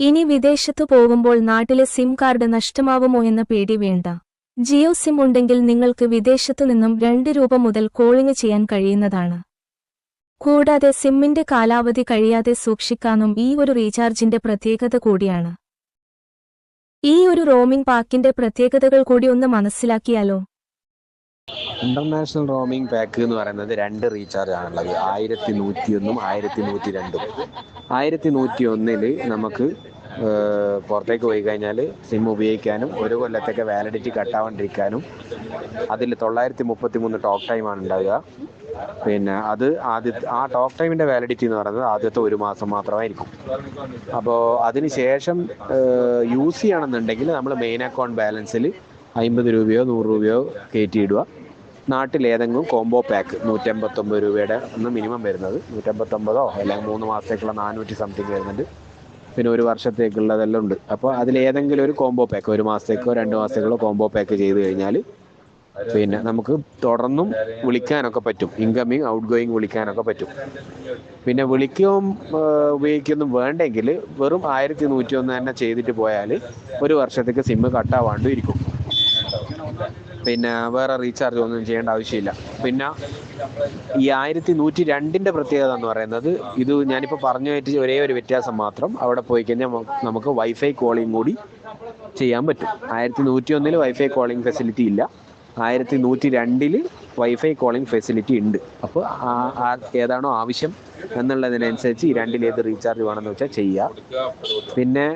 ഇനി വിദേശത്തു പോകുമ്പോൾ നാട്ടിലെ സിം കാർഡ് നഷ്ടമാവുമോ എന്ന പേടി വേണ്ട. ജിയോ സിം ഉണ്ടെങ്കിൽ നിങ്ങൾക്ക് വിദേശത്തു നിന്നും 2 രൂപ മുതൽ കോളിംഗ് ചെയ്യാൻ കഴിയുന്നതാണ്. കൂടാതെ സിമ്മിന്റെ കാലാവധി കഴിയാതെ സൂക്ഷിക്കാനും ഈ ഒരു റീചാർജിന്റെ പ്രത്യേകത കൂടിയാണ്. ഈ ഒരു റോമിംഗ് പാക്കിന്റെ പ്രത്യേകതകൾ കൂടി ഒന്ന് മനസ്സിലാക്കിയാലോ? ഇന്റർനാഷണൽ റോമിംഗ് പാക്ക് എന്ന് പറയുന്നത് 2 റീചാർജ് ആണുള്ളത്. 1101 1102. 1101 നമുക്ക് പുറത്തേക്ക് പോയി കഴിഞ്ഞാൽ സിം ഉപയോഗിക്കാനും 1 കൊല്ലത്തേക്ക് വാലിഡിറ്റി കട്ടാവാണ്ടിരിക്കാനും അതിൽ 933 ടോക്ക് ടൈമാണ് ഉണ്ടാവുക. പിന്നെ അത് ആ ടോക്ക് ടൈമിൻ്റെ വാലിഡിറ്റി എന്ന് പറയുന്നത് ആദ്യത്തെ 1 മാസം മാത്രമായിരിക്കും. അപ്പോൾ അതിന് ശേഷം യൂസ് ചെയ്യണമെന്നുണ്ടെങ്കിൽ നമ്മൾ മെയിൻ അക്കൗണ്ട് ബാലൻസിൽ 50 രൂപയോ 100 രൂപയോ കയറ്റിയിടുക. നാട്ടിൽ ഏതെങ്കിലും കോംബോ പാക്ക് 159 രൂപയുടെ ഒന്ന് മിനിമം വരുന്നത്, 159 അല്ലെങ്കിൽ 3 മാസത്തേക്കുള്ള 400 സംതിങ് വരുന്നുണ്ട്. പിന്നെ 1 വർഷത്തേക്കുള്ളതെല്ലാം ഉണ്ട്. അപ്പോൾ അതിലേതെങ്കിലും ഒരു കോംബോ പാക്ക് 1 മാസത്തേക്കോ 2 മാസത്തേക്കോ കോംബോ പാക്ക് ചെയ്ത് കഴിഞ്ഞാൽ പിന്നെ നമുക്ക് തുടർന്നും വിളിക്കാനൊക്കെ പറ്റും. ഇൻകമിങ് ഔട്ട് ഗോയിങ് വിളിക്കാനൊക്കെ പറ്റും. പിന്നെ വിളിക്കുകയും ഉപയോഗിക്കുകയൊന്നും വേണ്ടെങ്കിൽ വെറും 1101 തന്നെ ചെയ്തിട്ട് പോയാൽ 1 വർഷത്തേക്ക് സിമ്മ് കട്ടാവാണ്ടും ഇരിക്കും. പിന്നെ വേറെ റീചാർജ് ഒന്നും ചെയ്യേണ്ട ആവശ്യമില്ല. പിന്നെ ഈ 1102 പ്രത്യേകത എന്ന് പറയുന്നത്, ഇത് ഞാനിപ്പോൾ പറഞ്ഞായിട്ട് ഒരേ ഒരു വ്യത്യാസം മാത്രം, അവിടെ പോയി കഴിഞ്ഞാൽ നമുക്ക് വൈഫൈ കോളിംഗ് കൂടി ചെയ്യാൻ പറ്റും. 1101 വൈഫൈ കോളിംഗ് ഫെസിലിറ്റി ഇല്ല. 1102 വൈഫൈ കോളിംഗ് ഫെസിലിറ്റി ഉണ്ട്. അപ്പോൾ ഏതാണോ ആവശ്യം എന്നുള്ളതിനനുസരിച്ച് ഈ 2 ഏത് റീചാർജ് വേണമെന്ന് വെച്ചാൽ ചെയ്യുക. പിന്നെ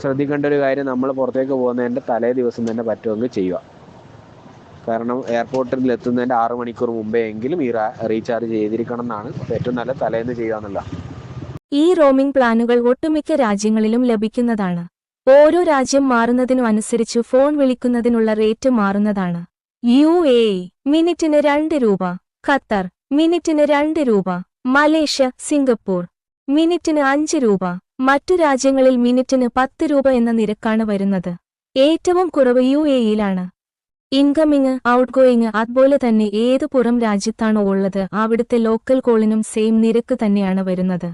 ശ്രദ്ധിക്കേണ്ട ഒരു കാര്യം, നമ്മൾ പുറത്തേക്ക് പോകുന്നതിൻ്റെ തലേ ദിവസം തന്നെ പറ്റുമെങ്കിൽ ചെയ്യുക. കാരണം എയർപോർട്ടിൽ എത്തുന്നതിൻ്റെ 6 മണിക്കൂർ മുമ്പേ എങ്കിലും ഈ റീചാർജ് ചെയ്തിരിക്കണം എന്നാണ് ഏറ്റവും നല്ല, തലേന്ന് ചെയ്യുക എന്നുള്ള. ഈ റോമിംഗ് പ്ലാനുകൾ ഒട്ടുമിക്ക രാജ്യങ്ങളിലും ലഭിക്കുന്നതാണ്. ഓരോ രാജ്യം മാറുന്നതിനു അനുസരിച്ച് ഫോൺ വിളിക്കുന്നതിനുള്ള റേറ്റ് മാറുന്നതാണ്. UAE മിനിറ്റിന് 2 രൂപ, ഖത്തർ മിനിറ്റിന് 2 രൂപ, മലേഷ്യ, സിംഗപ്പൂർ മിനിറ്റിന് 5 രൂപ. മറ്റു രാജ്യങ്ങളിൽ മിനിറ്റിന് 10 രൂപ എന്ന നിരക്കാണ് വരുന്നത്. ഏറ്റവും കുറവ് UAEയിലാണ്. ഇൻകമിങ് ഔട്ട് ഗോയിങ് അതുപോലെ തന്നെ ഏത് പുറം രാജ്യത്താണോ ഉള്ളത് അവിടുത്തെ ലോക്കൽ കോളിനും സെയിം നിരക്ക് തന്നെയാണ് വരുന്നത്.